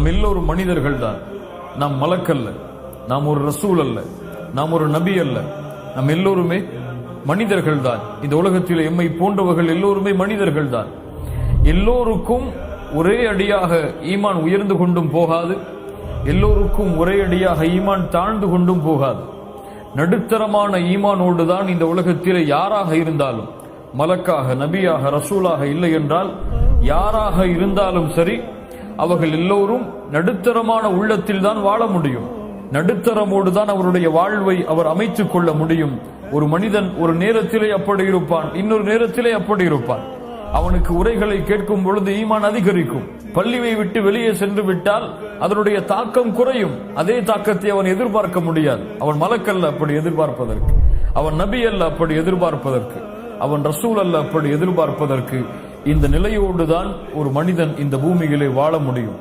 நாம் எல்லோரும் மனிதர்கள் தான். நாம் மலக்கல்ல, நாம் ஒரு ரசூல் அல்ல, நாம் ஒரு நபி அல்ல. நாம் எல்லோருமே மனிதர்கள் தான். இந்த உலகத்தில் எம்மை போன்றவர்கள் எல்லோருமே மனிதர்கள் தான். எல்லோருக்கும் ஒரே அடியாக ஈமான் உயர்ந்து கொண்டும் போகாது, எல்லோருக்கும் ஒரே அடியாக ஈமான் தாழ்ந்து கொண்டும் போகாது. நடுத்தரமான ஈமானோடு தான் இந்த உலகத்தில் யாராக இருந்தாலும், மலக்காக, நபியாக, ரசூலாக இல்லை என்றால் யாராக இருந்தாலும் சரி, அவர்கள் எல்லோரும் நடுத்தரமான உள்ளத்தில் தான் வாழ முடியும். நடுத்தரமோடு தான் அவருடைய வாழ்வை அவர் அமைத்துக் கொள்ள முடியும். ஒரு மனிதன் ஒரு நேரத்திலே அப்படி இருப்பான், இன்னொரு நேரத்திலே அப்படி இருப்பான். அவனுக்கு உரைகளை கேட்கும் பொழுது ஈமான் அதிகரிக்கும். பள்ளியை விட்டு வெளியே சென்று விட்டால் அதனுடைய தாக்கம் குறையும். அதே தாக்கத்தை அவன் எதிர்பார்க்க முடியாது. அவன் மலக்கல்ல அப்படி எதிர்பார்ப்பதற்கு, அவன் நபி அல்ல அப்படி எதிர்பார்ப்பதற்கு, அவன் ரசூல் அல்ல அப்படி எதிர்பார்ப்பதற்கு. இந்த நிலையோடு தான் ஒரு மனிதன் இந்த பூமியிலே வாழ முடியும்.